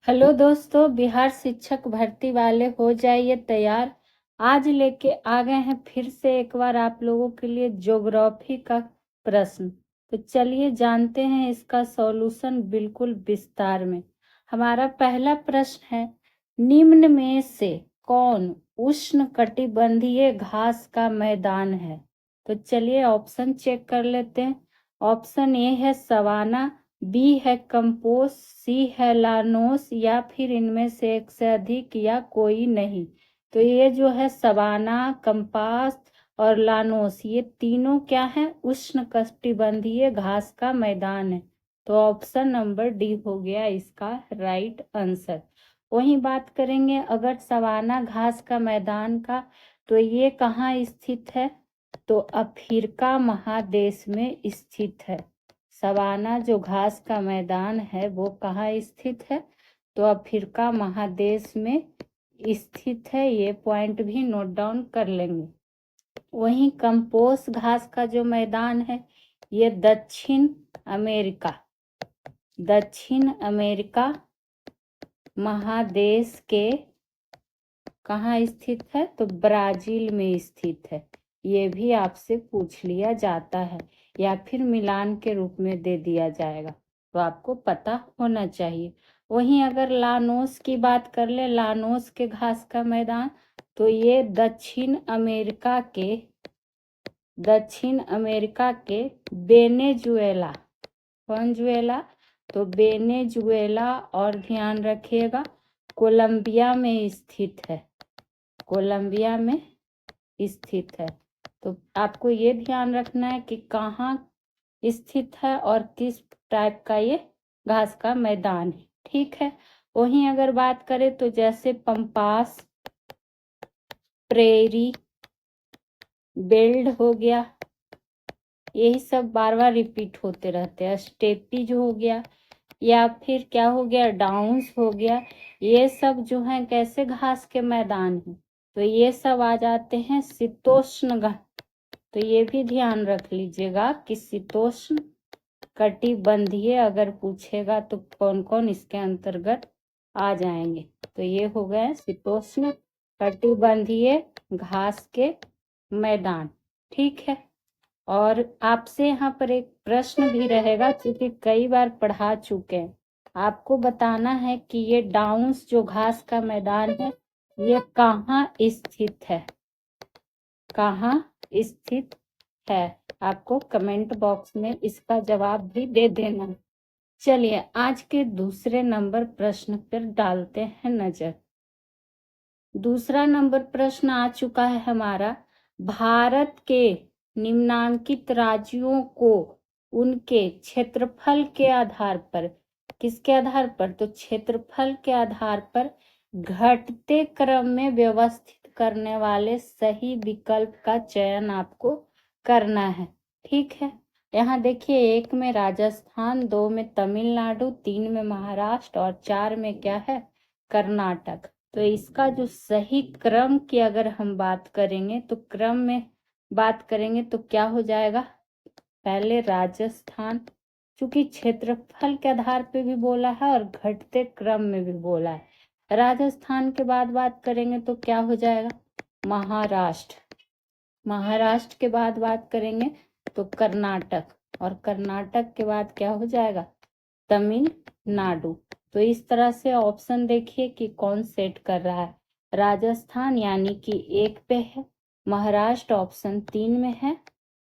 Hello दोस्तों, बिहार शिक्षक भर्ती वाले हो जाइए तैयार। आज लेके आ गए हैं फिर से एक बार आप लोगों के लिए ज्योग्राफी का प्रश्न। तो चलिए जानते हैं इसका सॉल्यूशन बिल्कुल विस्तार में। हमारा पहला प्रश्न है, निम्न में से कौन उष्णकटिबंधीय घास का मैदान है? तो चलिए ऑप्शन चेक कर लेते हैं। ऑप्शन ए है सवाना, बी है कंपोस्ट, सी है लानोस या फिर इनमें से एक से अधिक या कोई नहीं। तो ये जो है सवाना, कंपास और लानोस, ये तीनों क्या है? उष्णकटिबंधीय घास का मैदान है। तो ऑप्शन नंबर डी हो गया इसका राइट आंसर। वहीं बात करेंगे अगर सवाना घास का मैदान का, तो ये कहाँ स्थित है? तो अफ्रीका महादेश में स्थित है। सवाना जो घास का मैदान है वो कहाँ स्थित है? तो अफ्रीका महादेश में स्थित है। ये पॉइंट भी नोट डाउन कर लेंगे। वहीं कंपोस्ट घास का जो मैदान है ये दक्षिण अमेरिका महादेश के कहाँ स्थित है? तो ब्राजील में स्थित है। ये भी आपसे पूछ लिया जाता है या फिर मिलान के रूप में दे दिया जाएगा, तो आपको पता होना चाहिए। वहीं अगर लानोस की बात कर ले, लानोस के घास का मैदान, तो ये दक्षिण अमेरिका के वेनेजुएला, वेनेजुएला, तो वेनेजुएला और ध्यान रखिएगा कोलंबिया में स्थित है। कोलंबिया में स्थित है। तो आपको ये ध्यान रखना है कि कहाँ स्थित है और किस टाइप का ये घास का मैदान है। ठीक है। वहीं अगर बात करें तो जैसे पंपास, प्रेरी बेल्ट हो गया, यही सब बार बार रिपीट होते रहते हैं। स्टेपीज हो गया या फिर क्या हो गया, डाउन्स हो गया, ये सब जो है कैसे घास के मैदान है? तो ये सब आ जाते हैं शीतोष्ण घास। तो ये भी ध्यान रख लीजिएगा कि शीतोष्ण कटिबंधीय अगर पूछेगा तो कौन कौन इसके अंतर्गत आ जाएंगे। तो ये हो गए शीतोष्ण कटिबंधीय घास के मैदान। ठीक है। और आपसे यहाँ पर एक प्रश्न भी रहेगा, क्योंकि कई बार पढ़ा चुके हैं। आपको बताना है कि ये डाउन्स जो घास का मैदान है ये कहाँ स्थित है? कहाँ स्थित है? आपको कमेंट बॉक्स में इसका जवाब भी दे देना। चलिए आज के दूसरे नंबर प्रश्न पर डालते हैं नजर। दूसरा नंबर प्रश्न आ चुका है हमारा, भारत के निम्नांकित राज्यों को उनके क्षेत्रफल के आधार पर, किसके आधार पर? तो क्षेत्रफल के आधार पर घटते क्रम में व्यवस्थित करने वाले सही विकल्प का चयन आपको करना है। ठीक है। यहाँ देखिए, 1 में राजस्थान, 2 में तमिलनाडु, 3 में महाराष्ट्र और 4 में क्या है? कर्नाटक। तो इसका जो सही क्रम की अगर हम बात करेंगे तो क्रम में बात करेंगे तो क्या हो जाएगा? पहले राजस्थान, क्योंकि क्षेत्रफल के आधार पे भी बोला है और घटते क्रम में भी बोला है। राजस्थान के बाद बात करेंगे तो क्या हो जाएगा? महाराष्ट्र। महाराष्ट्र के बाद बात करेंगे तो कर्नाटक, और कर्नाटक के बाद क्या हो जाएगा? तमिलनाडु। तो इस तरह से ऑप्शन देखिए कि कौन सेट कर रहा है। राजस्थान यानी कि 1 पे है, महाराष्ट्र ऑप्शन 3 में है,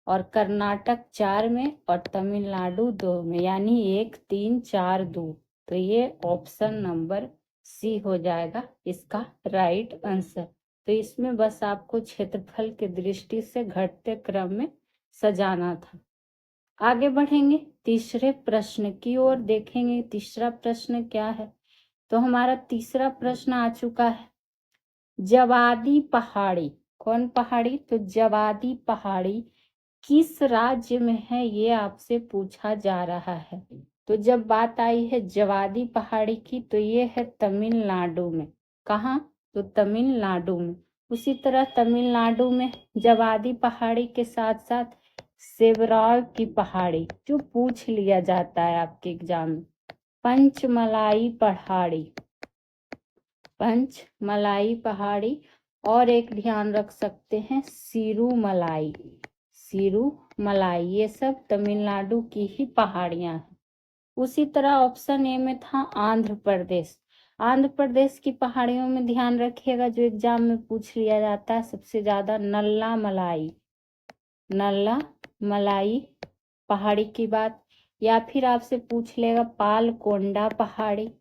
और कर्नाटक 4 में, और तमिलनाडु 2 में, यानी 1 3 4 2। तो ये ऑप्शन नंबर सी हो जाएगा इसका राइट आंसर। तो इसमें बस आपको क्षेत्रफल की दृष्टि से घटते क्रम में सजाना था। आगे बढ़ेंगे तीसरे प्रश्न की ओर, देखेंगे तीसरा प्रश्न क्या है। तो हमारा तीसरा प्रश्न आ चुका है, जवादी पहाड़ी, कौन पहाड़ी? तो जवादी पहाड़ी किस राज्य में है, ये आपसे पूछा जा रहा है। तो जब बात आई है जवादी पहाड़ी की, तो ये है तमिलनाडु में। कहाँ? तो तमिलनाडु में। उसी तरह तमिलनाडु में जवादी पहाड़ी के साथ साथ सेवराल की पहाड़ी, जो पूछ लिया जाता है आपके एग्जाम में, पंचमलाई पहाड़ी, पंचमलाई पहाड़ी, और एक ध्यान रख सकते हैं सिरूमलाई। सिरूमलाई ये सब तमिलनाडु की ही पहाड़ियां हैं। उसी तरह ऑप्शन ए में था आंध्र प्रदेश। आंध्र प्रदेश की पहाड़ियों में ध्यान रखिएगा, जो एग्जाम में पूछ लिया जाता है सबसे ज्यादा नल्ला मलाई पहाड़ी की बात, या फिर आपसे पूछ लेगा पालकोंडा पहाड़ी,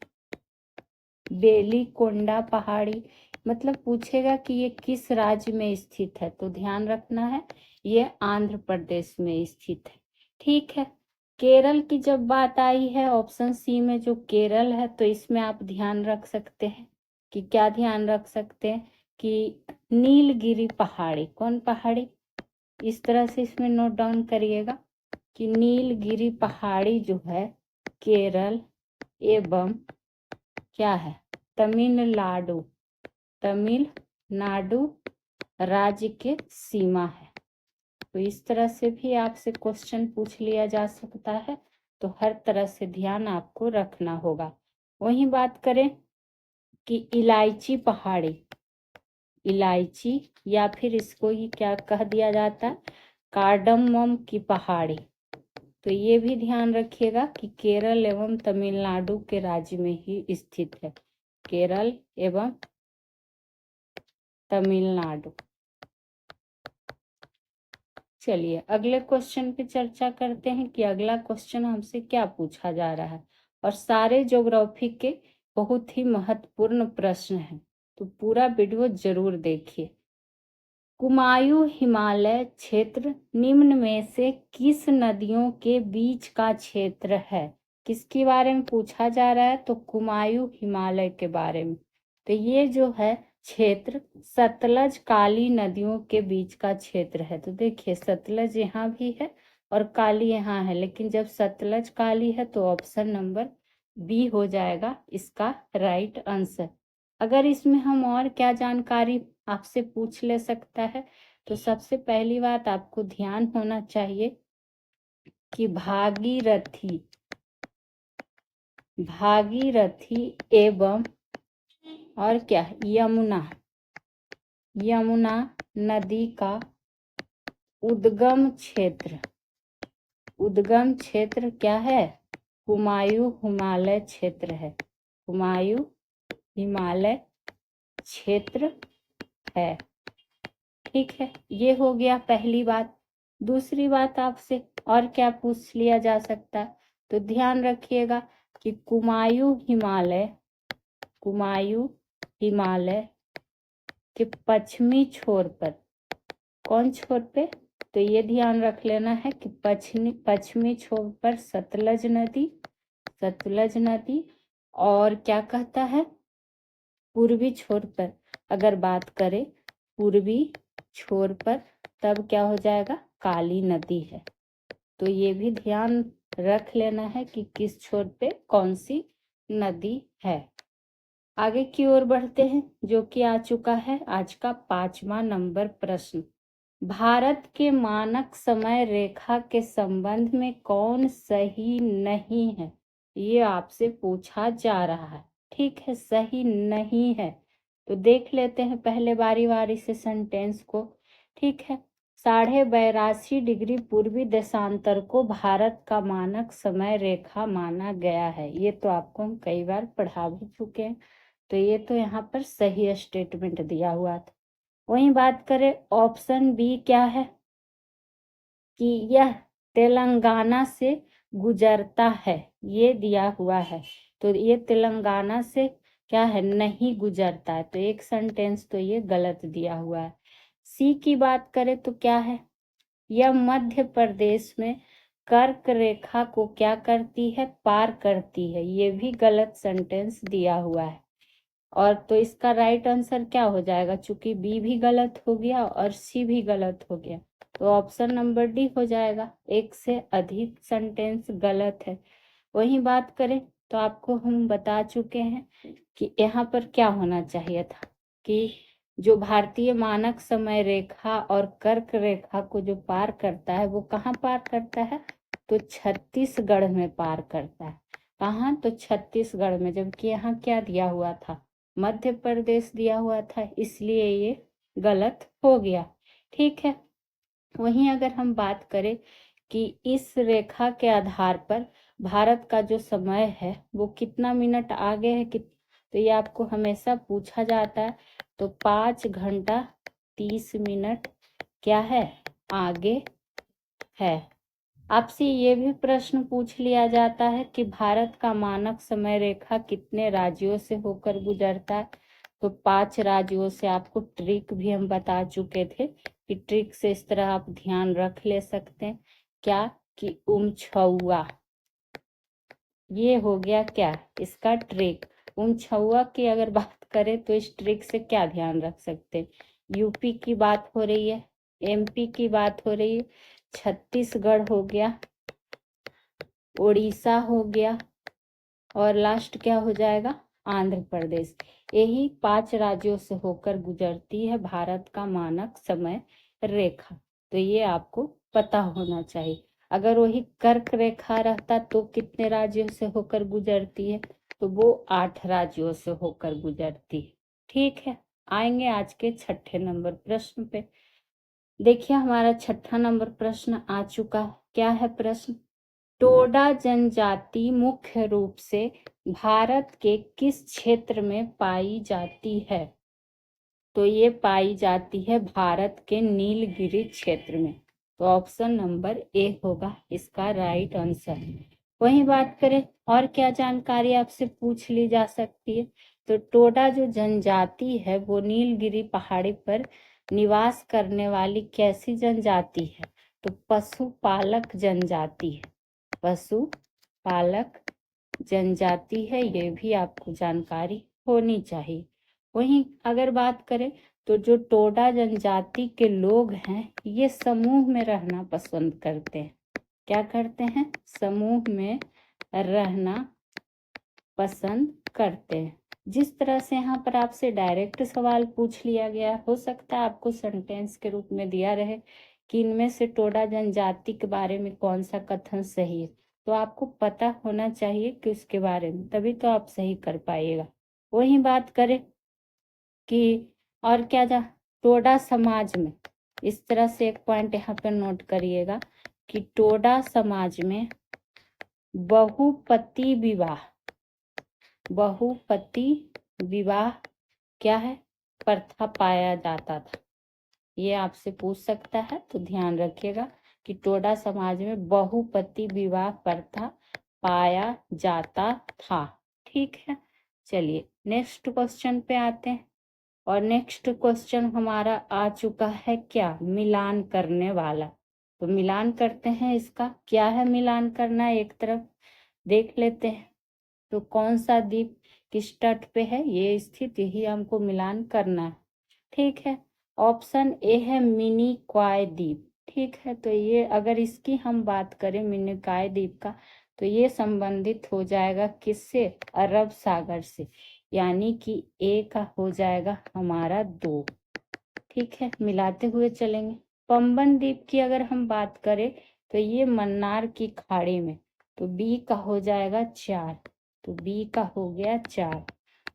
बेलीकोंडा पहाड़ी, मतलब पूछेगा कि ये किस राज्य में स्थित है, तो ध्यान रखना है ये आंध्र प्रदेश में स्थित है। ठीक है, केरल की जब बात आई है ऑप्शन सी में जो केरल है, तो इसमें आप ध्यान रख सकते हैं कि क्या ध्यान रख सकते हैं कि नीलगिरी पहाड़ी। कौन पहाड़ी? इस तरह से इसमें नोट डाउन करिएगा कि नीलगिरी पहाड़ी जो है केरल एवं क्या है तमिलनाडु राज्य के सीमा है। तो इस तरह से भी आपसे क्वेश्चन पूछ लिया जा सकता है, तो हर तरह से ध्यान आपको रखना होगा। वहीं बात करें कि इलायची पहाड़ी, इलायची या फिर इसको ही क्या कह दिया जाता है कार्डमम की पहाड़ी, तो ये भी ध्यान रखिएगा कि केरल एवं तमिलनाडु के राज्य में ही स्थित है, केरल एवं तमिलनाडु। चलिए अगले क्वेश्चन पे चर्चा करते हैं कि अगला क्वेश्चन हमसे क्या पूछा जा रहा है, और सारे ज्योग्राफी के बहुत ही महत्वपूर्ण प्रश्न हैं, तो पूरा वीडियो जरूर देखिए। कुमायूं हिमालय क्षेत्र निम्न में से किस नदियों के बीच का क्षेत्र है? किसके बारे में पूछा जा रहा है? तो कुमायूं हिमालय के बारे में। तो ये जो है क्षेत्र सतलज काली नदियों के बीच का क्षेत्र है। तो देखिए सतलज यहाँ भी है और काली यहाँ है, लेकिन जब सतलज काली है तो ऑप्शन नंबर बी हो जाएगा इसका राइट आंसर। अगर इसमें हम और क्या जानकारी आपसे पूछ ले सकता है, तो सबसे पहली बात आपको ध्यान होना चाहिए कि भागीरथी एवं और क्या यमुना नदी का उद्गम क्षेत्र क्या है? कुमायूं हिमालय क्षेत्र है, कुमायूं हिमालय क्षेत्र है। ठीक है, ये हो गया पहली बात। दूसरी बात आपसे और क्या पूछ लिया जा सकता है, तो ध्यान रखिएगा कि कुमायूं हिमालय के पश्चिमी छोर पर, कौन छोर पे? तो ये ध्यान रख लेना है कि पश्चिमी छोर पर सतलज नदी, और क्या कहता है पूर्वी छोर पर, अगर बात करें पूर्वी छोर पर, तब क्या हो जाएगा काली नदी है। तो ये भी ध्यान रख लेना है कि किस छोर पे कौन सी नदी है। आगे की ओर बढ़ते हैं, जो कि आ चुका है आज का 5वां नंबर प्रश्न। भारत के मानक समय रेखा के संबंध में कौन सही नहीं है? ये आपसे पूछा जा रहा है। ठीक है, सही नहीं है तो देख लेते हैं पहले बारी से सेंटेंस को। ठीक है, 82.5 डिग्री पूर्वी देशांतर को भारत का मानक समय रेखा माना गया है। ये तो आपको हम कई बार पढ़ा भी चुके हैं, तो ये तो यहाँ पर सही स्टेटमेंट दिया हुआ था। वहीं बात करें ऑप्शन बी क्या है कि यह तेलंगाना से गुजरता है, ये दिया हुआ है। तो ये तेलंगाना से क्या है नहीं गुजरता है, तो एक सेंटेंस तो ये गलत दिया हुआ है। सी की बात करें तो क्या है, यह मध्य प्रदेश में कर्क रेखा को क्या करती है पार करती है, ये भी गलत सेंटेंस दिया हुआ है। और तो इसका राइट आंसर क्या हो जाएगा, चूंकि बी भी गलत हो गया और सी भी गलत हो गया, तो ऑप्शन नंबर डी हो जाएगा। एक से अधिक सेंटेंस गलत है। वहीं बात करें तो आपको हम बता चुके हैं कि यहाँ पर क्या होना चाहिए था कि जो भारतीय मानक समय रेखा और कर्क रेखा को जो पार करता है वो कहाँ पार करता है, तो छत्तीसगढ़ में पार करता है। कहाँ? तो छत्तीसगढ़ में, जबकि यहाँ क्या दिया हुआ था मध्य प्रदेश दिया हुआ था, इसलिए ये गलत हो गया। ठीक है, वहीं अगर हम बात करें कि इस रेखा के आधार पर भारत का जो समय है वो कितना मिनट आगे है, तो ये आपको हमेशा पूछा जाता है। तो 5 घंटा 30 मिनट क्या है, आगे है। आपसे ये भी प्रश्न पूछ लिया जाता है कि भारत का मानक समय रेखा कितने राज्यों से होकर गुजरता है। तो 5 राज्यों से। आपको ट्रिक भी हम बता चुके थे कि ट्रिक से इस तरह आप ध्यान रख ले सकते हैं, क्या कि उमछौआ, ये हो गया क्या इसका ट्रिक। उमछौआ की अगर बात करें तो इस ट्रिक से क्या ध्यान रख सकते हैं, यूपी की बात हो रही है, एमपी की बात हो रही है, छत्तीसगढ़ हो गया, उड़ीसा हो गया, और लास्ट क्या हो जाएगा, आंध्र प्रदेश। यही 5 राज्यों से होकर गुजरती है भारत का मानक समय रेखा। तो ये आपको पता होना चाहिए। अगर वही कर्क रेखा रहता तो कितने राज्यों से होकर गुजरती है, तो वो 8 राज्यों से होकर गुजरती है। ठीक है, आएंगे आज के 6ठे नंबर प्रश्न पे। देखिए हमारा 6ठा नंबर प्रश्न आ चुका है। क्या है प्रश्न, टोडा जनजाति मुख्य रूप से भारत के किस क्षेत्र में पाई जाती है। तो ये पाई जाती है भारत के नीलगिरी क्षेत्र में। तो ऑप्शन नंबर ए होगा इसका राइट आंसर। वहीं बात करें और क्या जानकारी आपसे पूछ ली जा सकती है, तो टोडा जो जनजाति है वो नीलगिरी पहाड़ी पर निवास करने वाली कैसी जनजाति है, तो पशुपालक जनजाति है, पशुपालक जनजाति है। ये भी आपको जानकारी होनी चाहिए। वहीं अगर बात करें तो जो टोडा जनजाति के लोग हैं ये समूह में रहना पसंद करते हैं। क्या करते हैं, समूह में रहना पसंद करते हैं। जिस तरह से यहाँ पर आपसे डायरेक्ट सवाल पूछ लिया गया, हो सकता है आपको सेंटेंस के रूप में दिया रहे कि इनमें से टोडा जनजाति के बारे में कौन सा कथन सही है, तो आपको पता होना चाहिए कि उसके बारे में, तभी तो आप सही कर पाइएगा। वही बात करें कि और क्या टोडा समाज में, इस तरह से एक पॉइंट यहाँ पर नोट करिएगा कि टोडा समाज में बहुपति विवाह क्या है, प्रथा पाया जाता था। ये आपसे पूछ सकता है, तो ध्यान रखिएगा कि टोडा समाज में बहुपति विवाह प्रथा पाया जाता था। ठीक है, चलिए नेक्स्ट क्वेश्चन पे आते हैं। और नेक्स्ट क्वेश्चन हमारा आ चुका है क्या, मिलान करने वाला। तो मिलान करते हैं, इसका क्या है मिलान करना, एक तरफ देख लेते हैं। तो कौन सा द्वीप किस तट पे है ये स्थित, यही हमको मिलान करना है। ठीक है, ऑप्शन ए है मिनिकॉय द्वीप। ठीक है, तो ये अगर इसकी हम बात करें मिनिकॉय द्वीप का, तो ये संबंधित हो जाएगा किससे, अरब सागर से, यानी कि ए का हो जाएगा हमारा 2। ठीक है, मिलाते हुए चलेंगे। पंबन द्वीप की अगर हम बात करें तो ये मन्नार की खाड़ी में, तो बी का हो जाएगा 4, तो बी का हो गया 4।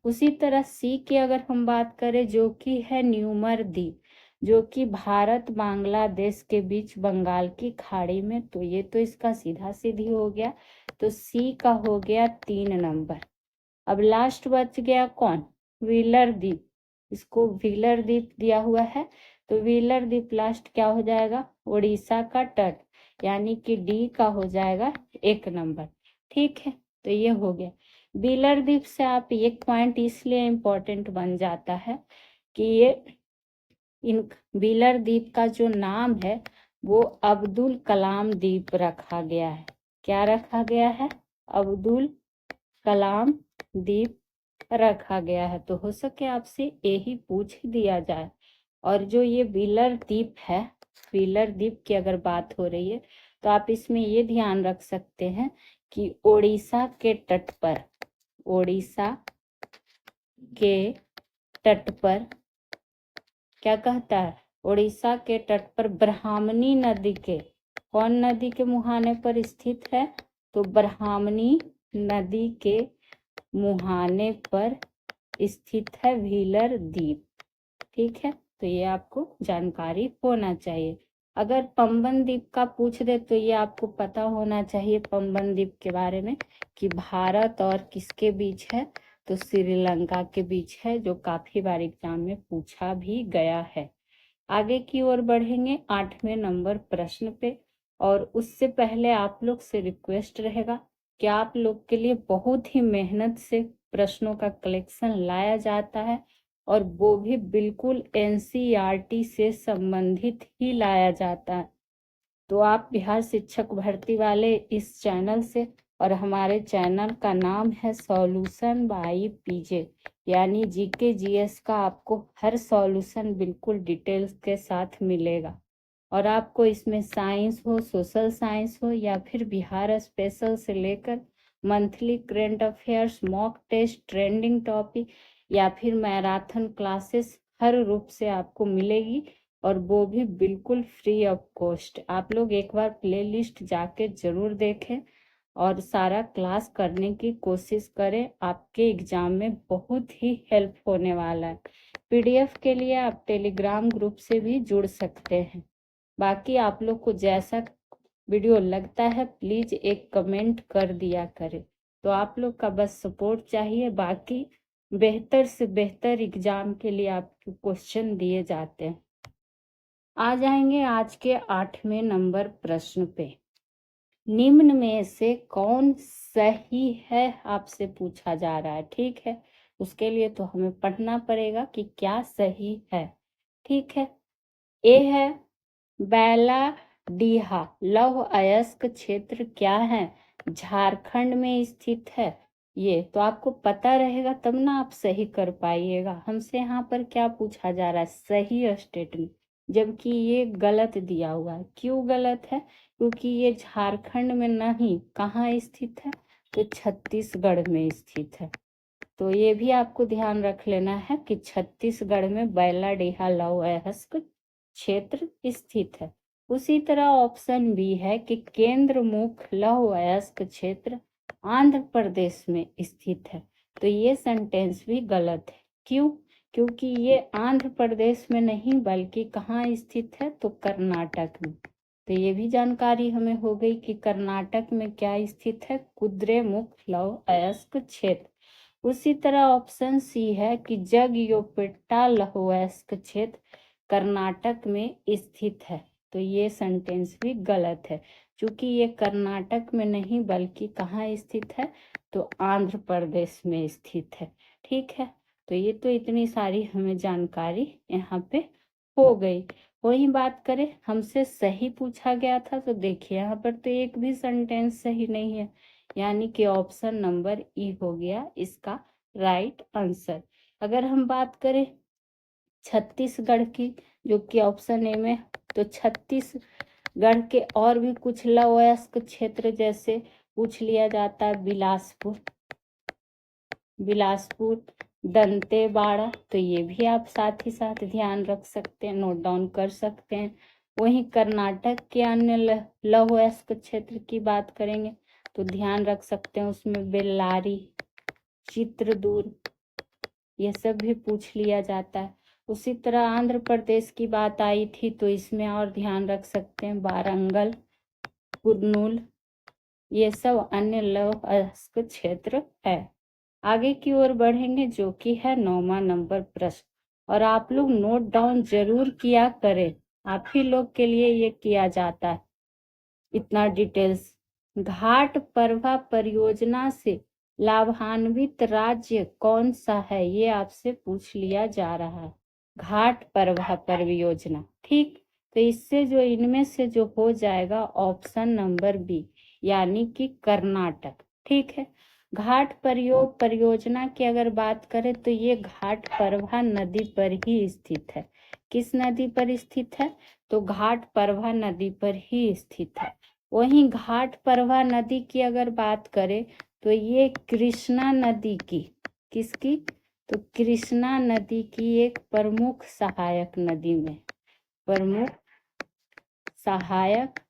उसी तरह सी की अगर हम बात करें जो कि है न्यूमर द्वीप, जो कि भारत बांग्लादेश के बीच बंगाल की खाड़ी में, तो ये तो इसका सीधा सीधी हो गया, तो सी का हो गया 3 नंबर। अब लास्ट बच गया कौन, व्हीलर द्वीप, इसको व्हीलर द्वीप दिया हुआ है, तो व्हीलर द्वीप लास्ट क्या हो जाएगा, उड़ीसा का तट, यानी कि डी का हो जाएगा 1 नंबर। ठीक है, तो ये हो गया। व्हीलर द्वीप से आप एक पॉइंट इसलिए इम्पोर्टेंट बन जाता है कि ये इन व्हीलर द्वीप का जो नाम है वो अब्दुल कलाम द्वीप रखा गया है। क्या रखा गया है, अब्दुल कलाम द्वीप रखा गया है। तो हो सके आपसे यही पूछ दिया जाए। और जो ये व्हीलर द्वीप है, व्हीलर द्वीप की अगर बात हो रही है तो आप इसमें ये ध्यान रख सकते हैं कि ओडिशा के तट पर, ओडिशा के तट पर क्या कहता है, ओडिशा के तट पर ब्राह्मणी नदी के, कौन नदी के मुहाने पर स्थित है, तो ब्राह्मणी नदी के मुहाने पर स्थित है व्हीलर द्वीप। ठीक है, तो ये आपको जानकारी होना चाहिए। अगर पंबन द्वीप का पूछ दे तो ये आपको पता होना चाहिए पंबन द्वीप के बारे में कि भारत और किसके बीच है, तो श्रीलंका के बीच है, जो काफी बार एग्जाम में पूछा भी गया है। आगे की ओर बढ़ेंगे 8वें नंबर प्रश्न पे, और उससे पहले आप लोग से रिक्वेस्ट रहेगा कि आप लोग के लिए बहुत ही मेहनत से प्रश्नों का कलेक्शन लाया जाता है, और वो भी बिल्कुल एनसीईआरटी से संबंधित ही लाया जाता है। तो आप बिहार शिक्षक भर्ती वाले इस चैनल से, और हमारे चैनल का नाम है सॉल्यूशन बाय पीजे, यानी जीके जीएस का आपको हर सॉल्यूशन बिल्कुल डिटेल्स के साथ मिलेगा। और आपको इसमें साइंस हो, सोशल साइंस हो, या फिर बिहार स्पेशल से लेकर monthly current affairs, mock test, trending topic, या फिर मैराथन क्लासेस, हर रूप से आपको मिलेगी, और वो भी बिल्कुल फ्री ऑफ कॉस्ट। आप लोग एक बार प्लेलिस्ट जाके जरूर देखें और सारा क्लास करने की कोशिश करें, आपके एग्जाम में बहुत ही हेल्प होने वाला है। पीडीएफ के लिए आप टेलीग्राम ग्रुप से भी जुड़ सकते हैं। बाकी आप लोग को जैसा वीडियो लगता है प्लीज एक कमेंट कर दिया करें। तो आप लोग का बस सपोर्ट चाहिए, बाकी बेहतर से बेहतर एग्जाम के लिए आपको क्वेश्चन दिए जाते हैं। आ जाएंगे आज के 8वें नंबर प्रश्न पे। निम्न में से कौन सही है आपसे पूछा जा रहा है। ठीक है, उसके लिए तो हमें पढ़ना पड़ेगा कि क्या सही है। ठीक है, ए है बैलाडीहा लौह अयस्क क्षेत्र क्या है, झारखंड में स्थित है। ये तो आपको पता रहेगा तब ना आप सही कर पाइएगा। हमसे यहाँ पर क्या पूछा जा रहा है, सही स्टेटमेंट, जबकि ये गलत दिया हुआ है। क्यों गलत है, क्योंकि ये झारखंड में नहीं, कहाँ स्थित है, तो छत्तीसगढ़ में स्थित है। तो ये भी आपको ध्यान रख लेना है कि छत्तीसगढ़ में बैलाडीहा लौह अयस्क क्षेत्र स्थित है। उसी तरह ऑप्शन बी है कि केंद्रमुख लौह अयस्क क्षेत्र आंध्र प्रदेश में स्थित है। तो ये सेंटेंस भी गलत है। क्यों, क्योंकि ये आंध्र प्रदेश में नहीं बल्कि कहाँ स्थित है, तो कर्नाटक में। तो ये भी जानकारी हमें हो गई कि कर्नाटक में क्या स्थित है, कुद्रेमुख लौह अयस्क क्षेत्र। उसी तरह ऑप्शन सी है कि जगयोपेट्टा लौह अयस्क क्षेत्र कर्नाटक में स्थित है। तो ये सेंटेंस भी गलत है, क्योंकि ये कर्नाटक में नहीं बल्कि कहाँ स्थित है, तो आंध्र प्रदेश में स्थित है। ठीक है, तो ये तो इतनी सारी हमें जानकारी यहाँ पे हो गई। वही बात करें हमसे सही पूछा गया था, तो देखिए यहाँ पर तो एक भी सेंटेंस सही नहीं है, यानी कि ऑप्शन नंबर ई हो गया इसका राइट आंसर। अगर हम बात करें छत्तीसगढ़ की, जो कि ऑप्शन ए में, तो छत्तीसगढ़ के और भी कुछ लौह अयस्क क्षेत्र जैसे पूछ लिया जाता है, बिलासपुर, दंतेवाड़ा, तो ये भी आप साथ ही साथ ध्यान रख सकते हैं, नोट डाउन कर सकते हैं। वहीं कर्नाटक के अन्य लौह अयस्क क्षेत्र की बात करेंगे तो ध्यान रख सकते हैं, उसमें बेल्लारी, चित्रदुर्ग, ये सब भी पूछ लिया जाता है। उसी तरह आंध्र प्रदेश की बात आई थी तो इसमें और ध्यान रख सकते हैं, वारंगल, कुर्नूल, ये सब अन्य लौह अयस्क क्षेत्र है। आगे की ओर बढ़ेंगे जो कि है 9वां नंबर प्रश्न, और आप लोग नोट डाउन जरूर किया करें, आप ही लोग के लिए ये किया जाता है इतना डिटेल्स। घाट परवा परियोजना से लाभान्वित राज्य कौन सा है, ये आपसे पूछ लिया जा रहा है। घाट परवा परियोजना, ठीक, तो इससे जो इनमें से जो हो जाएगा ऑप्शन नंबर बी, यानी कि कर्नाटक। ठीक है, घाट परियोजना की अगर बात करें तो ये घाट परवा नदी पर ही स्थित है। किस नदी पर स्थित है, तो घाट परवा नदी पर ही स्थित है। वहीं घाट परवा नदी की अगर बात करें तो ये कृष्णा नदी की, किसकी, तो कृष्णा नदी की एक प्रमुख सहायक नदी में, प्रमुख सहायक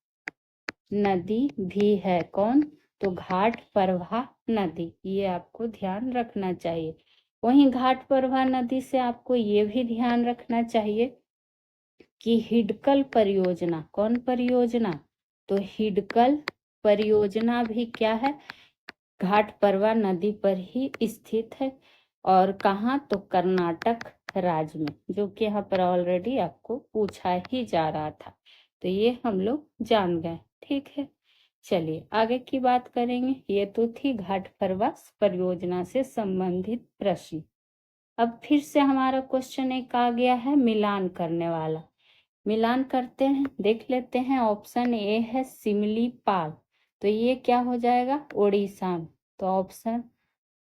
नदी भी है। कौन, तो घाट परवा नदी, ये आपको ध्यान रखना चाहिए। वहीं घाट प्रभा नदी से आपको ये भी ध्यान रखना चाहिए कि हिडकल परियोजना, कौन परियोजना, तो हिडकल परियोजना भी क्या है, घाट प्रभा नदी पर ही स्थित है। और कहाँ, तो कर्नाटक राज्य में, जो कि यहाँ पर ऑलरेडी आपको पूछा ही जा रहा था, तो ये हम लोग जान गए। ठीक है, चलिए आगे की बात करेंगे। ये तो थी घाट प्रभा परियोजना से संबंधित प्रश्न। अब फिर से हमारा क्वेश्चन एक आ गया है मिलान करने वाला। मिलान करते हैं, देख लेते हैं। ऑप्शन ए है सिमलीपाल, तो ये क्या हो जाएगा, उड़ीसा में, तो ऑप्शन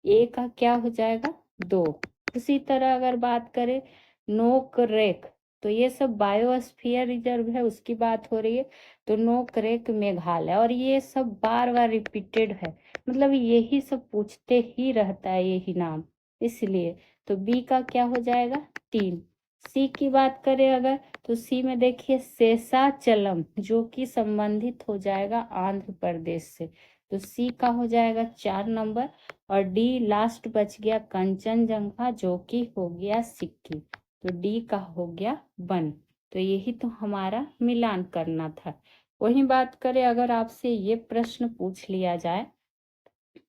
ए का क्या हो जाएगा, 2। उसी तरह अगर बात करें नोकरेक, तो ये सब बायोस्फीयर रिजर्व है, उसकी बात हो रही है, तो नोकरेक मेघालय। और ये सब बार बार रिपीटेड है, मतलब यही सब पूछते ही रहता है यही नाम, इसलिए। तो बी का क्या हो जाएगा, 3। सी की बात करें अगर, तो सी में देखिए शेषाचलम, जो कि संबंधित हो जाएगा आंध्र प्रदेश से, तो सी का हो जाएगा 4 नंबर। और डी लास्ट बच गया कंचनजंगा, जो कि हो गया सिक्किम, तो डी का हो गया 1। तो यही तो हमारा मिलान करना था। वही बात करें अगर आपसे ये प्रश्न पूछ लिया जाए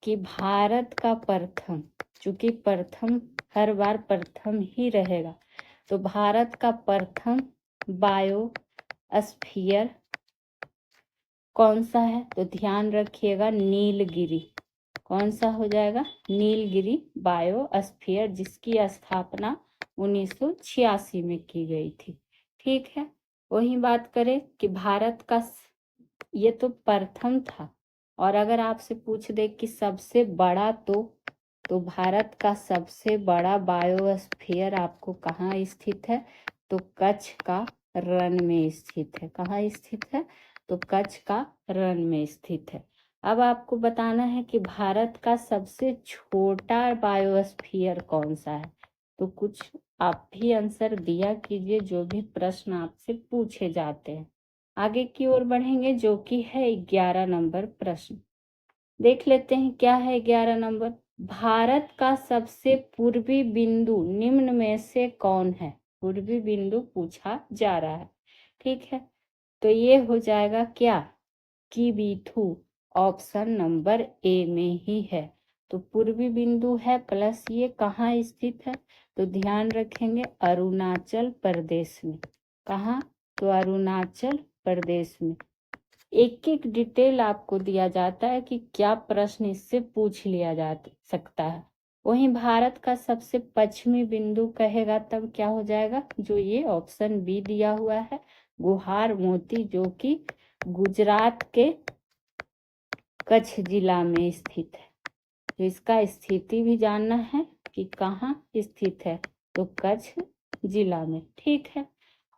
कि भारत का प्रथम, चूंकि प्रथम हर बार प्रथम ही रहेगा, तो भारत का प्रथम बायोस्फीयर कौन सा है, तो ध्यान रखिएगा नीलगिरी। कौन सा हो जाएगा, नीलगिरी बायोस्फीयर, जिसकी स्थापना 1986 में की गई थी। ठीक है, वही बात करें कि भारत का, ये तो प्रथम था, और अगर आपसे पूछ दे कि सबसे बड़ा, तो भारत का सबसे बड़ा बायोस्फीयर आपको कहाँ स्थित है, तो कच्छ का रण में स्थित है। कहाँ स्थित है, तो कच्छ का रण में स्थित है। अब आपको बताना है कि भारत का सबसे छोटा बायोस्फीयर कौन सा है, तो कुछ आप भी आंसर दिया कीजिए जो भी प्रश्न आपसे पूछे जाते हैं। आगे की ओर बढ़ेंगे, जो कि है 11 नंबर प्रश्न। देख लेते हैं क्या है 11 नंबर। भारत का सबसे पूर्वी बिंदु निम्न में से कौन है, पूर्वी बिंदु पूछा जा रहा है। ठीक है, तो ये हो जाएगा क्या, किबीथू, ऑप्शन नंबर ए में ही है। तो पूर्वी बिंदु है प्लस ये कहाँ स्थित है, तो ध्यान रखेंगे अरुणाचल प्रदेश में। कहाँ, तो अरुणाचल प्रदेश में। एक एक डिटेल आपको दिया जाता है कि क्या प्रश्न इससे पूछ लिया जा सकता है। वहीं भारत का सबसे पश्चिमी बिंदु कहेगा तब क्या हो जाएगा, जो ये ऑप्शन बी दिया हुआ है, गुहार मोती, जो कि गुजरात के कच्छ जिला में स्थित है। तो इसका स्थिति भी जानना है कि कहाँ स्थित है, तो कच्छ जिला में। ठीक है,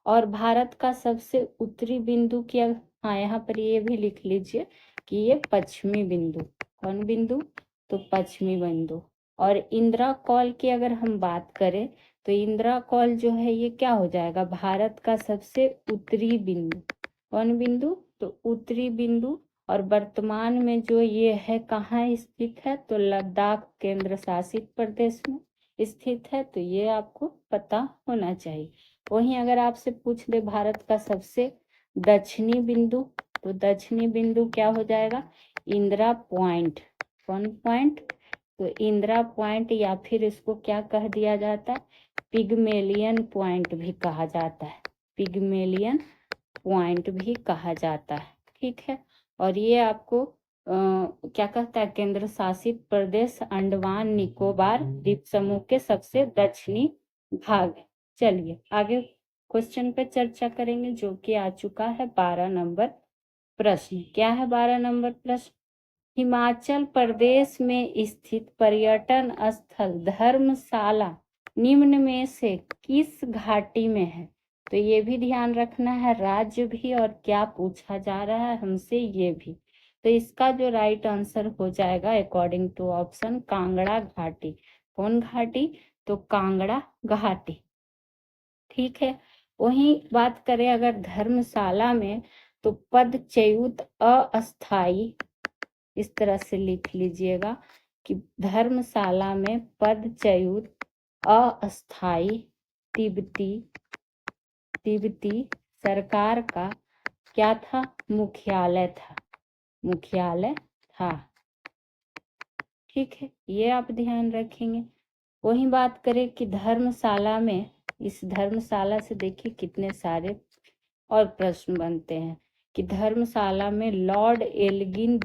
और भारत का सबसे उत्तरी बिंदु क्या, हाँ यहाँ पर ये भी लिख लीजिए कि ये पश्चिमी बिंदु, कौन बिंदु, तो पश्चिमी बिंदु। और इंदिरा कॉल की अगर हम बात करें, तो इंदिरा कॉल जो है ये क्या हो जाएगा, भारत का सबसे उत्तरी बिंदु, कौन बिंदु, तो उत्तरी बिंदु। और वर्तमान में जो ये है कहाँ स्थित है, तो लद्दाख केंद्र शासित प्रदेश में स्थित है, तो ये आपको पता होना चाहिए। वहीं अगर आपसे पूछ दे भारत का सबसे दक्षिणी बिंदु, तो दक्षिणी बिंदु क्या हो जाएगा, इंदिरा पॉइंट, कौन पॉइंट, तो इंदिरा पॉइंट, या फिर इसको क्या कह दिया जाता है, पिगमेलियन पॉइंट भी कहा जाता है, पिगमेलियन पॉइंट भी कहा जाता है। ठीक है, और ये आपको क्या कहता है, केंद्र शासित प्रदेश अंडमान निकोबार द्वीप समूह के सबसे दक्षिणी भाग है। चलिए आगे क्वेश्चन पे चर्चा करेंगे, जो कि आ चुका है 12 नंबर प्रश्न। क्या है 12 नंबर प्रश्न, हिमाचल प्रदेश में स्थित पर्यटन स्थल धर्मशाला निम्न में से किस घाटी में है, तो ये भी ध्यान रखना है, राज्य भी और क्या पूछा जा रहा है हमसे ये भी। तो इसका जो राइट आंसर हो जाएगा अकॉर्डिंग टू ऑप्शन, कांगड़ा घाटी। कौन घाटी, तो कांगड़ा घाटी। ठीक है, वहीं बात करें अगर धर्मशाला में, तो पदच्युत अस्थाई, इस तरह से लिख लीजिएगा, कि धर्मशाला में पदच्युत अस्थायी तिब्बती सरकार का क्या था? मुख्यालय था। ठीक है, ये आप ध्यान रखेंगे। वही बात करें कि धर्मशाला में, इस धर्मशाला से देखिए कितने सारे और प्रश्न बनते हैं कि धर्मशाला में लॉर्ड एल्गिन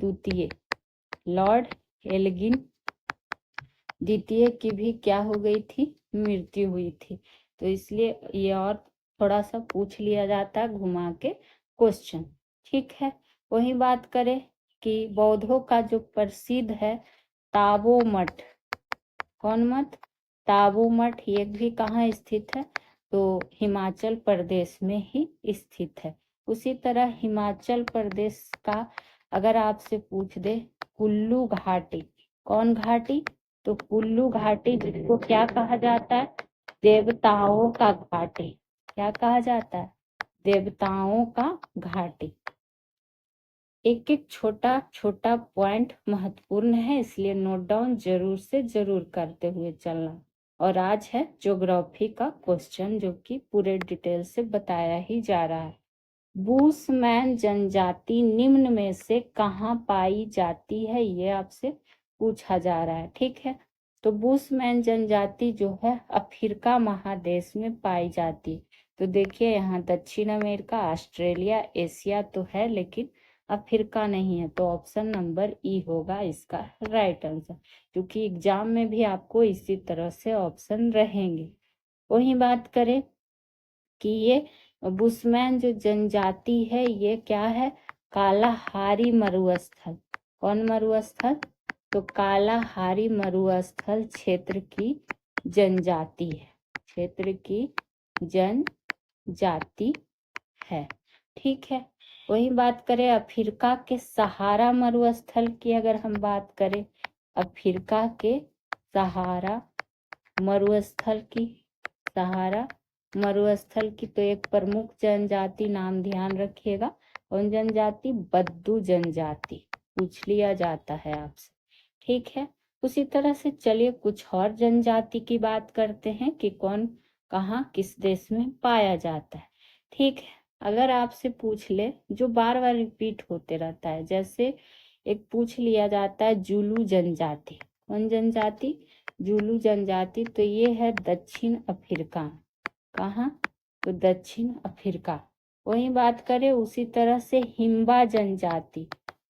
द्वितीय की भी क्या हो गई थी? मृत्यु हुई थी। तो इसलिए ये और थोड़ा सा पूछ लिया जाता है घुमा के क्वेश्चन। ठीक है, वही बात करें कि बौद्धों का जो प्रसिद्ध है ताबो मठ, कौन मठ? ताबो मठ, ये भी कहाँ स्थित है? तो हिमाचल प्रदेश में ही स्थित है। उसी तरह हिमाचल प्रदेश का अगर आपसे पूछ दे कुल्लू घाटी, कौन घाटी? तो कुल्लू घाटी, जिसको क्या कहा जाता है? देवताओं का घाटी। क्या कहा जाता है? देवताओं का घाटी। एक एक छोटा छोटा पॉइंट महत्वपूर्ण है, इसलिए नोट डाउन जरूर से जरूर करते हुए चलना। और आज है ज्योग्राफी का क्वेश्चन, जो कि पूरे डिटेल से बताया ही जा रहा है। बुशमैन जनजाति निम्न में से कहाँ पाई जाती है? ये आपसे पूछा जा रहा है। ठीक है, तो बुशमैन जनजाति जो है अफ्रीका महादेश में पाई जाती है। तो देखिए यहाँ दक्षिण अमेरिका, ऑस्ट्रेलिया, एशिया तो है, लेकिन अफ्रीका नहीं है। तो ऑप्शन नंबर ई होगा इसका राइट आंसर, क्योंकि एग्जाम में भी आपको इसी तरह से ऑप्शन रहेंगे। वही बात करें कि ये बुशमैन जो जनजाति है ये क्या है? कालाहारी मरुस्थल। कौन मरुस्थल? तो कालाहारी मरुस्थल क्षेत्र की जनजाति है, क्षेत्र की जनजाति है। ठीक है, वही बात करें अफ्रीका के सहारा मरुस्थल की, अगर हम बात करें अफ्रीका के सहारा मरुस्थल की, तो एक प्रमुख जनजाति नाम ध्यान रखिएगा, कौन जनजाति? बद्दू जनजाति पूछ लिया जाता है आपसे। ठीक है, उसी तरह से चलिए कुछ और जनजाति की बात करते हैं कि कौन कहाँ किस देश में पाया जाता है। ठीक है, अगर आपसे पूछ ले जो बार बार रिपीट होते रहता है, जैसे एक पूछ लिया जाता है जुलू जनजाति, कौन जनजाति? जुलू जनजाति, तो ये है दक्षिण अफ्रीका। कहाँ? तो दक्षिण अफ्रीका। वही बात करें उसी तरह से हिम्बा जनजाति,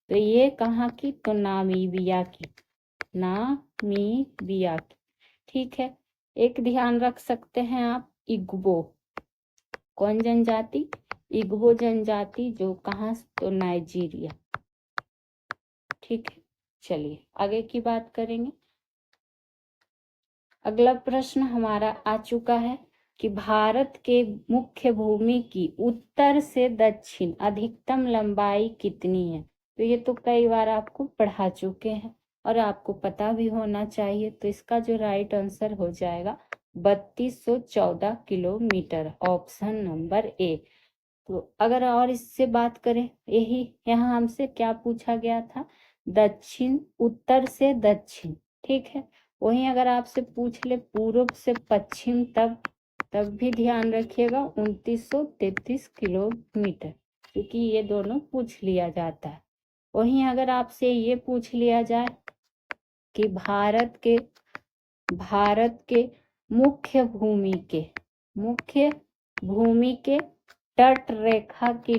तो ये कहाँ की? तो नामीबिया की। ठीक है, एक ध्यान रख सकते हैं आप इग्बो, कौन जनजाति? इग्बो जनजाति, जो कहाँ? तो नाइजीरिया। ठीक है, चलिए आगे की बात करेंगे। अगला प्रश्न हमारा आ चुका है कि भारत के मुख्य भूमि की उत्तर से दक्षिण अधिकतम लंबाई कितनी है? तो ये तो कई बार आपको पढ़ा चुके हैं और आपको पता भी होना चाहिए। तो इसका जो राइट आंसर हो जाएगा 3214 किलोमीटर, ऑप्शन नंबर ए। तो अगर और इससे बात करें, यही यहाँ हमसे क्या पूछा गया था? दक्षिण, उत्तर से दक्षिण। ठीक है, वहीं अगर आपसे पूछ ले पूर्व से पश्चिम, तब भी ध्यान रखिएगा 2933 किलोमीटर, क्योंकि ये दोनों पूछ लिया जाता है। वहीं अगर आपसे ये पूछ लिया जाए कि भारत के मुख्य भूमि के तट रेखा की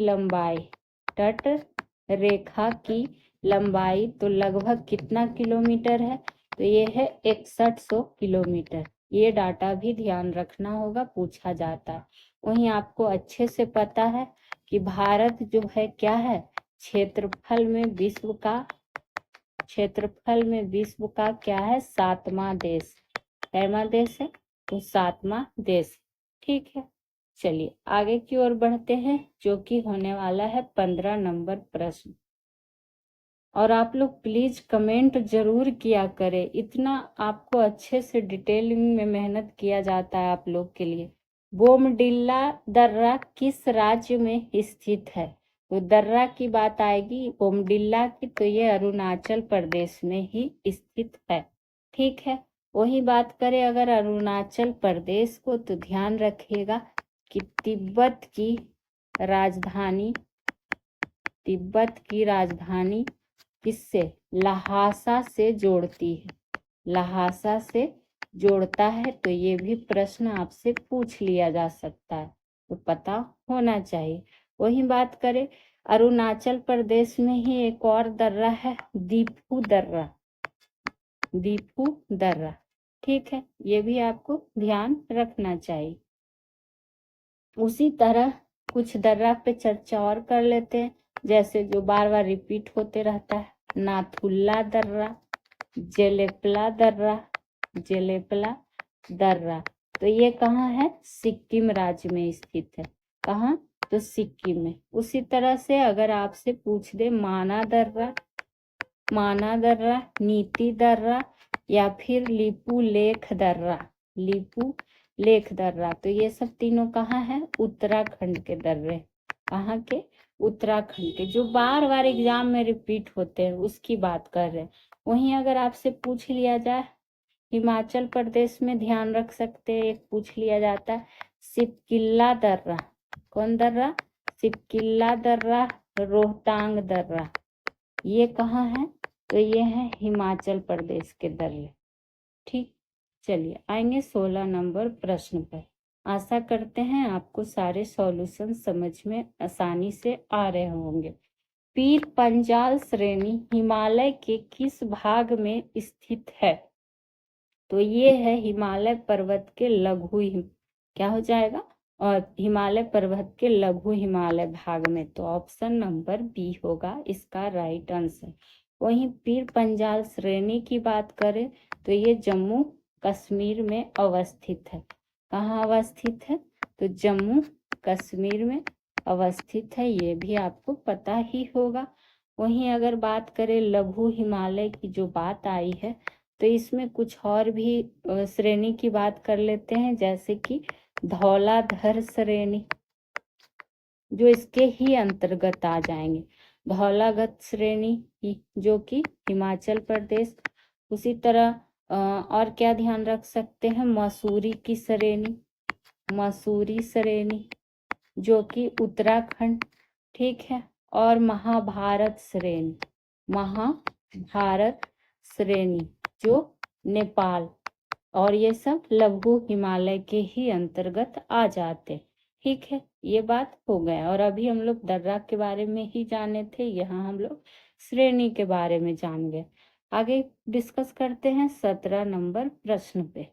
लंबाई तो लगभग कितना किलोमीटर है? तो ये है 6100 किलोमीटर। ये डाटा भी ध्यान रखना होगा, पूछा जाता है। वहीं आपको अच्छे से पता है कि भारत जो है क्या है? क्षेत्रफल में विश्व का क्या है? 7वां देश। कैमा देश है? तो 7वां देश। ठीक है, चलिए आगे की ओर बढ़ते हैं, जो कि होने वाला है 15 नंबर प्रश्न। और आप लोग प्लीज कमेंट जरूर किया करें, इतना आपको अच्छे से डिटेलिंग में मेहनत किया जाता है आप लोग के लिए। बोमडिल्ला दर्रा किस राज्य में स्थित है? तो दर्रा की बात आएगी बोमडिल्ला की, तो ये अरुणाचल प्रदेश में ही स्थित है। ठीक है, वही बात करें अगर अरुणाचल प्रदेश को, तो ध्यान रखिएगा कि तिब्बत की राजधानी किससे, ल्हासा से जोड़ती है, ल्हासा से जोड़ता है। तो ये भी प्रश्न आपसे पूछ लिया जा सकता है, तो पता होना चाहिए। वही बात करें अरुणाचल प्रदेश में ही एक और दर्रा है, दीपू दर्रा। ठीक है, ये भी आपको ध्यान रखना चाहिए। उसी तरह कुछ दर्रा पे चर्चा और कर लेते हैं, जैसे जो बार बार रिपीट होते रहता है, नाथुल्ला दर्रा, जेलेपला दर्रा। तो ये कहाँ है, सिक्किम राज्य में स्थित है। कहाँ, तो सिक्किम में। उसी तरह से अगर आपसे पूछ दे माना दर्रा, नीति दर्रा या फिर लिपू लेख दर्रा, तो ये सब तीनों कहाँ है, उत्तराखंड के दर्रे। कहाँ के, उत्तराखंड के, जो बार बार एग्जाम में रिपीट होते हैं उसकी बात कर रहे हैं। वहीं अगर आपसे पूछ लिया जाए हिमाचल प्रदेश में, ध्यान रख सकते हैं, एक पूछ लिया जाता है सिपकिल्ला दर्रा। कौन दर्रा, सिपकिल्ला दर्रा, रोहतांग दर्रा। ये कहाँ है, तो ये है हिमाचल प्रदेश के दर्रे। ठीक, चलिए आएंगे 16 नंबर प्रश्न पर। आशा करते हैं आपको सारे सॉल्यूशन समझ में आसानी से आ रहे होंगे। पीर पंजाल श्रेणी हिमालय के किस भाग में स्थित है, तो ये है हिमालय पर्वत के क्या हो जाएगा, और हिमालय पर्वत के लघु हिमालय भाग में। तो ऑप्शन नंबर बी होगा इसका राइट आंसर। वहीं पीर पंजाल श्रेणी की बात करें तो ये जम्मू कश्मीर में अवस्थित है। कहाँ अवस्थित है, तो जम्मू कश्मीर में अवस्थित है, ये भी आपको पता ही होगा। वहीं अगर बात करें लघु हिमालय की जो बात आई है, तो इसमें कुछ और भी श्रेणी की बात कर लेते हैं, जैसे कि धौलाधर श्रेणी, जो इसके ही अंतर्गत आ जाएंगे। धौलाधर श्रेणी जो कि हिमाचल प्रदेश। उसी तरह और क्या ध्यान रख सकते हैं, मसूरी श्रेणी जो कि उत्तराखंड। ठीक है, और महाभारत श्रेणी जो नेपाल, और ये सब लघु हिमालय के ही अंतर्गत आ जाते। ठीक है, ये बात हो गया। और अभी हम लोग दर्रा के बारे में ही जाने थे, यहाँ हम लोग श्रेणी के बारे में जान गए। आगे डिस्कस करते हैं 17 नंबर प्रश्न पे।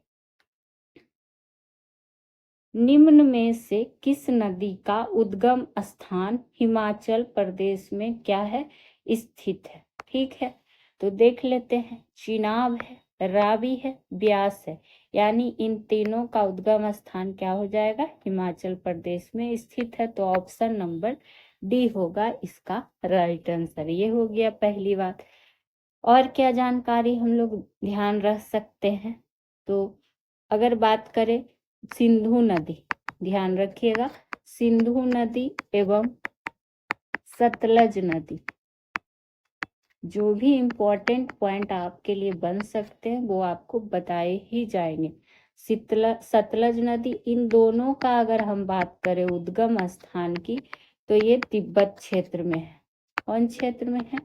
निम्न में से किस नदी का उद्गम स्थान हिमाचल प्रदेश में क्या है, स्थित है। ठीक है, तो देख लेते हैं, चिनाब है, रावी है, ब्यास है। यानी इन तीनों का उद्गम स्थान क्या हो जाएगा, हिमाचल प्रदेश में स्थित है। तो ऑप्शन नंबर डी होगा इसका राइट आंसर। ये हो गया पहली बात। और क्या जानकारी हम लोग ध्यान रख सकते हैं, तो अगर बात करें सिंधु नदी, ध्यान रखिएगा, सिंधु नदी एवं सतलज नदी, जो भी इम्पोर्टेंट पॉइंट आपके लिए बन सकते हैं वो आपको बताए ही जाएंगे। सतलज नदी, इन दोनों का अगर हम बात करें उद्गम स्थान की, तो ये तिब्बत क्षेत्र में है। कौन क्षेत्र में है,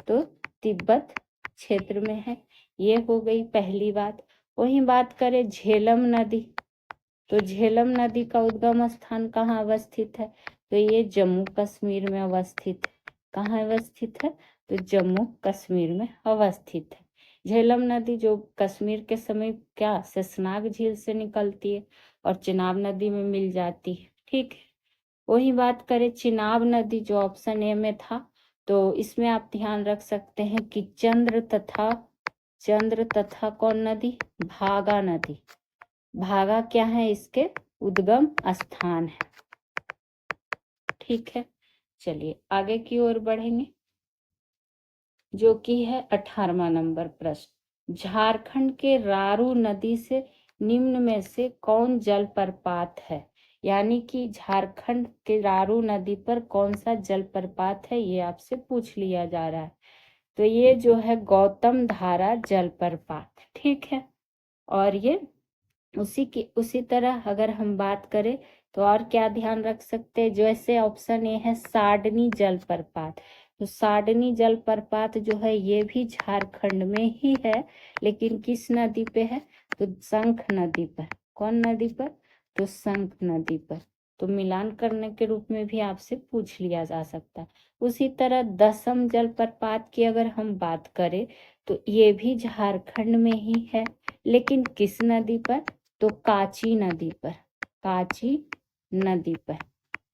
तो तिब्बत क्षेत्र में है। ये हो गई पहली बात। वही बात करें झेलम नदी, तो झेलम नदी का उद्गम स्थान कहाँ अवस्थित है, तो ये जम्मू कश्मीर में अवस्थित है। कहाँ अवस्थित है, तो जम्मू कश्मीर में अवस्थित है। झेलम नदी जो कश्मीर के समीप क्या शेषनाग झील से निकलती है और चिनाब नदी में मिल जाती है। ठीक है, वही बात करें चिनाब नदी जो ऑप्शन ए में था, तो इसमें आप ध्यान रख सकते हैं कि चंद्र तथा कौन नदी, भागा नदी। भागा क्या है, इसके उद्गम स्थान है। ठीक है, चलिए आगे की ओर बढ़ेंगे, जो कि है 18वां नंबर प्रश्न। झारखंड के रारू नदी से निम्न में से कौन जलप्रपात है, यानी कि झारखंड के रारू नदी पर कौन सा जलप्रपात है, ये आपसे पूछ लिया जा रहा है। तो ये जो है गौतम धारा जलप्रपात, ठीक है। और ये उसी तरह अगर हम बात करें तो और क्या ध्यान रख सकते हैं, जैसे ऑप्शन ए है साडनी जलप्रपात। तो साडनी जलप्रपात जो है ये भी झारखंड में ही है, लेकिन किस नदी पे है, तो शंख नदी पर। कौन नदी पर, तो शंख नदी पर। तो मिलान करने के रूप में भी आपसे पूछ लिया जा सकता है। उसी तरह दसम जलप्रपात की अगर हम बात करें तो ये भी झारखंड में ही है, लेकिन किस नदी पर, तो काची नदी पर। काची नदी पर,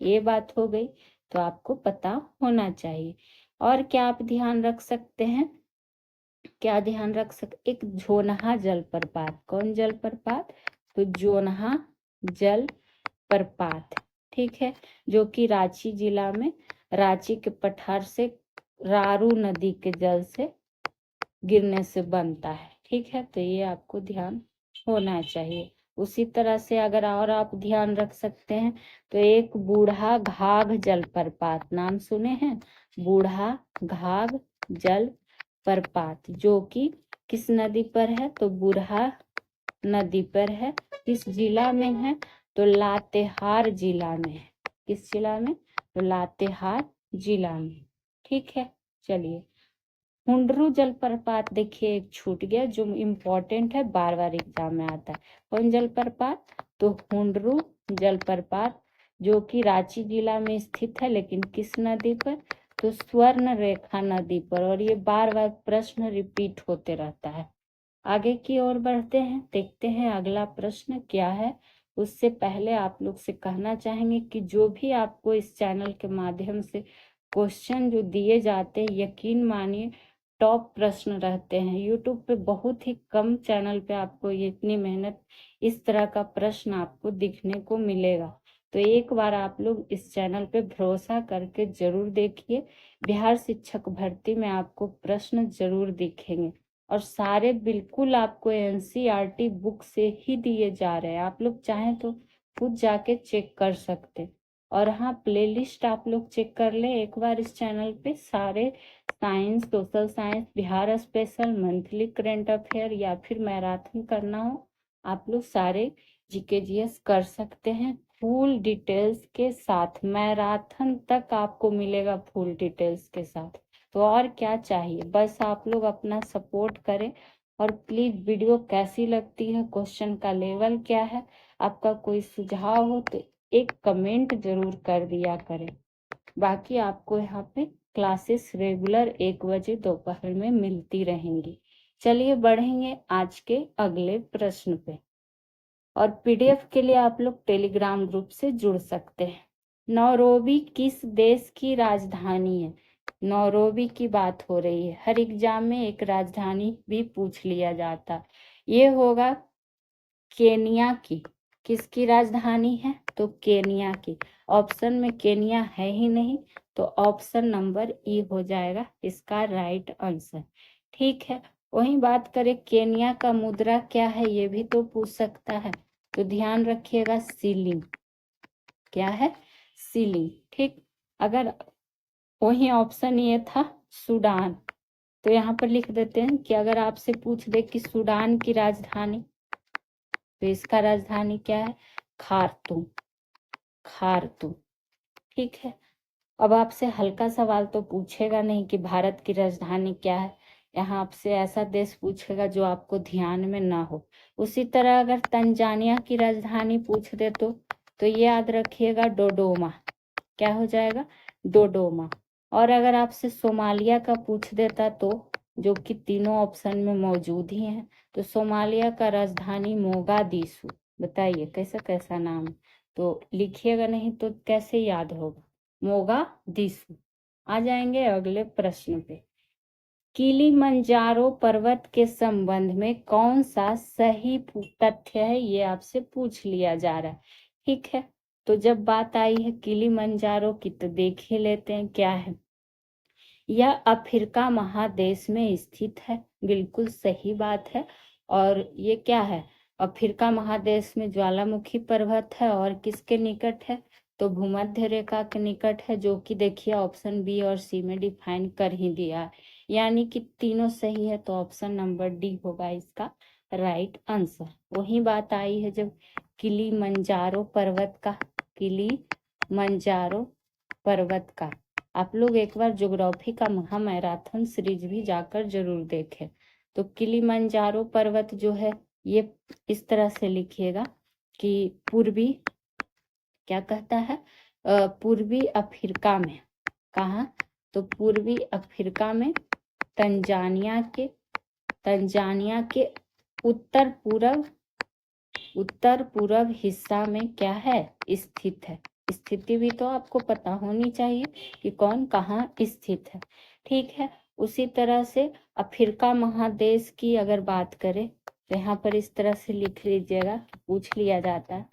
ये बात हो गई। तो आपको पता होना चाहिए। और क्या आप ध्यान रख सकते हैं, क्या ध्यान रख सकते, एक जोनहा जलप्रपात। कौन जलप्रपात, तो जोनहा जलप्रपात, ठीक है, जो कि रांची जिला में रांची के पठार से रारू नदी के जल से गिरने से बनता है, ठीक है। तो ये आपको ध्यान होना चाहिए। उसी तरह से अगर और आप ध्यान रख सकते हैं तो एक बूढ़ा घाघ जलप्रपात, नाम सुने हैं, बूढ़ा घाघ जलप्रपात, जो कि किस नदी पर है, तो बूढ़ा नदी पर है। किस जिला में है, तो लातेहार जिला में है। किस जिला में, तो लातेहार जिला में, ठीक है। चलिए, हुंडरू जलप्रपात देखिए एक छूट गया जो इम्पोर्टेंट है, बार बार एग्जाम में आता है। कौन जलप्रपात, तो हुंडरू जलप्रपात, जो कि रांची जिला में स्थित है, लेकिन किस नदी पर, तो स्वर्ण रेखा नदी पर। और ये बार बार प्रश्न रिपीट होते रहता है। आगे की ओर बढ़ते हैं, देखते हैं अगला प्रश्न क्या है। उससे पहले आप लोग से कहना चाहेंगे कि जो भी आपको इस चैनल के माध्यम से क्वेश्चन जो दिए जाते हैं, यकीन मानिए टॉप प्रश्न रहते हैं। यूट्यूब पे बहुत ही कम चैनल पे आपको ये इतनी मेहनत, इस तरह का प्रश्न आपको दिखने को मिलेगा। तो एक बार आप लोग इस चैनल पे भरोसा करके जरूर देखिए। बिहार शिक्षक भर्ती में आपको प्रश्न जरूर दिखेंगे, और सारे बिल्कुल आपको एनसीईआरटी बुक से ही दिए जा रहे हैं। आप लोग चाहें तो खुद जाके चेक कर सकते। और हाँ, प्लेलिस्ट आप लोग चेक कर ले एक बार इस चैनल पे, सारे science, social science, Bihar special, monthly current affair या फिर मैराथन करना हो, आप लोग सारे जीके जीएस कर सकते हैं फुल डिटेल्स के साथ। मैराथन तक आपको मिलेगा फुल डिटेल्स के साथ। तो और क्या चाहिए, बस आप लोग अपना सपोर्ट करें। और प्लीज वीडियो कैसी लगती है, क्वेश्चन का लेवल क्या है, आपका कोई सुझाव हो तो एक कमेंट जरूर कर दिया करें। बाकी आपको यहाँ पे क्लासेस रेगुलर 1 बजे दोपहर में मिलती रहेंगी। चलिए बढ़ेंगे आज के अगले प्रश्न पे। और पीडीएफ के लिए आप लोग टेलीग्राम ग्रुप से जुड़ सकते हैं। नौरोबी किस देश की राजधानी है, नौरोबी की बात हो रही है। हर एग्जाम में एक राजधानी भी पूछ लिया जाता, ये होगा केनिया की। किसकी राजधानी है, तो केनिया की। ऑप्शन में केनिया है ही नहीं, तो ऑप्शन नंबर ई हो जाएगा इसका राइट आंसर, ठीक है। वही बात करें केनिया का मुद्रा क्या है, ये भी तो पूछ सकता है। तो ध्यान रखिएगा सीलिंग, क्या है, सीलिंग, ठीक। अगर वही ऑप्शन ये था सूडान, तो यहाँ पर लिख देते हैं कि अगर आपसे पूछ दे कि सूडान की राजधानी, तो इसका राजधानी क्या है, खार्तूम, खार्तूम, ठीक है। अब आपसे हल्का सवाल तो पूछेगा नहीं कि भारत की राजधानी क्या है, यहाँ आपसे ऐसा देश पूछेगा जो आपको ध्यान में ना हो। उसी तरह अगर तंजानिया की राजधानी पूछ दे तो ये याद रखिएगा डोडोमा, क्या हो जाएगा, डोडोमा। और अगर आपसे सोमालिया का पूछ देता तो, जो कि तीनों ऑप्शन में मौजूद ही हैं, तो सोमालिया का राजधानी मोगादिशु। बताइए कैसा कैसा नाम, तो लिखिएगा नहीं तो कैसे याद होगा, मोगादिशु। आ जाएंगे अगले प्रश्न पे। किलिमंजारो पर्वत के संबंध में कौन सा सही तथ्य है, ये आपसे पूछ लिया जा रहा है, ठीक है। तो जब बात आई है किलिमंजारो की तो देख ही लेते हैं क्या है। यह अफ्रीका महादेश में स्थित है, बिल्कुल सही बात है। और ये क्या है, अफ्रीका महादेश में ज्वालामुखी पर्वत है और किसके निकट है, तो भूमध्य रेखा के निकट है, जो कि देखिए ऑप्शन बी और सी में डिफाइन कर ही दिया है, यानी कि तीनों सही है, तो ऑप्शन नंबर डी होगा इसका राइट आंसर। वही बात आई है जब किलिमंजारो पर्वत का, किलिमंजारो पर्वत का आप लोग एक बार ज्योग्राफी का महामैराथन सीरीज भी जाकर जरूर देखें। तो किलिमंजारो पर्वत जो है ये इस तरह से लिखिएगा कि पूर्वी, क्या कहता है, पूर्वी अफ्रीका में, कहाँ, तो पूर्वी अफ्रीका में तंजानिया के उत्तर पूर्व हिस्सा में क्या है, स्थित है। स्थिति भी तो आपको पता होनी चाहिए कि कौन कहाँ स्थित है, ठीक है। उसी तरह से अफ्रीका महादेश की अगर बात करें तो यहाँ पर इस तरह से लिख लीजिएगा, पूछ लिया जाता है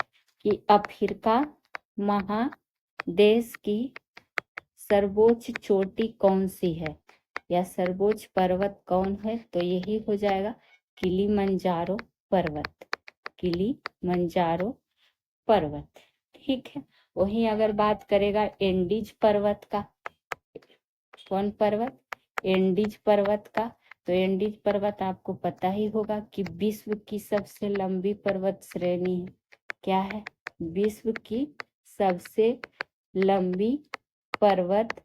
कि अफ्रीका महादेश की सर्वोच्च चोटी कौन सी है, या सर्वोच्च पर्वत कौन है, तो यही हो जाएगा किलिमंजारो पर्वत, किलिमंजारो पर्वत, ठीक है। वहीं अगर बात करेगा एंडीज पर्वत का, कौन पर्वत, एंडीज पर्वत का, तो एंडीज पर्वत आपको पता ही होगा कि विश्व की सबसे लंबी पर्वत श्रेणी है, क्या है, विश्व की सबसे लंबी पर्वत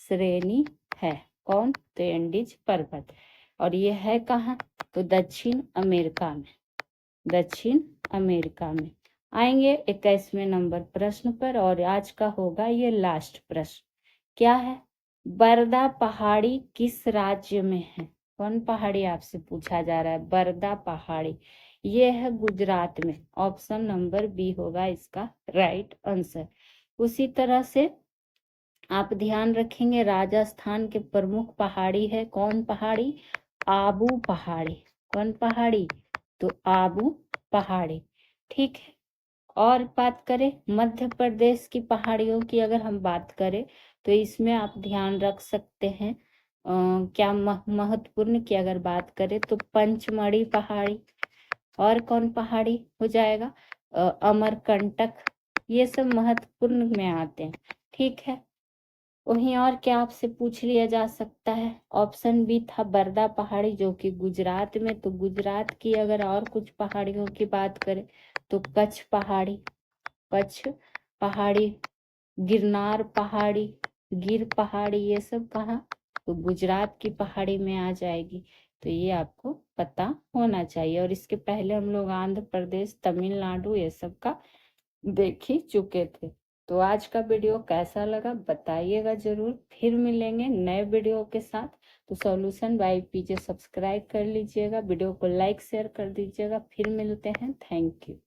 श्रेणी है, कौन, तो एंडीज पर्वत। और ये है कहाँ, तो दक्षिण अमेरिका में, दक्षिण अमेरिका में। आएंगे 21वें नंबर प्रश्न पर, और आज का होगा ये लास्ट प्रश्न, क्या है, बरदा पहाड़ी किस राज्य में है, कौन पहाड़ी आपसे पूछा जा रहा है, बरदा पहाड़ी, ये है गुजरात में, ऑप्शन नंबर बी होगा इसका राइट आंसर। उसी तरह से आप ध्यान रखेंगे राजस्थान के प्रमुख पहाड़ी है, कौन पहाड़ी, आबू पहाड़ी, कौन पहाड़ी, तो आबू पहाड़ी, ठीक है। और बात करें मध्य प्रदेश की पहाड़ियों की, अगर हम बात करें तो इसमें आप ध्यान रख सकते हैं क्या महत्वपूर्ण की अगर बात करें तो पंचमढ़ी पहाड़ी, और कौन पहाड़ी हो जाएगा, अमरकंटक, ये सब महत्वपूर्ण में आते हैं, ठीक है। वहीं और क्या आपसे पूछ लिया जा सकता है, ऑप्शन बी था बरदा पहाड़ी जो कि गुजरात में, तो गुजरात की अगर और कुछ पहाड़ियों की बात करें तो कच्छ पहाड़ी, कच्छ पहाड़ी, गिरनार पहाड़ी, गिर पहाड़ी, ये सब कहाँ, तो गुजरात की पहाड़ी में आ जाएगी, तो ये आपको पता होना चाहिए। और इसके पहले हम लोग आंध्र प्रदेश, तमिलनाडु ये सब का देख ही चुके थे। तो आज का वीडियो कैसा लगा बताइएगा जरूर, फिर मिलेंगे नए वीडियो के साथ। तो सॉल्यूशन बाय पीजे सब्सक्राइब कर लीजिएगा, वीडियो को लाइक शेयर कर दीजिएगा, फिर मिलते हैं, थैंक यू।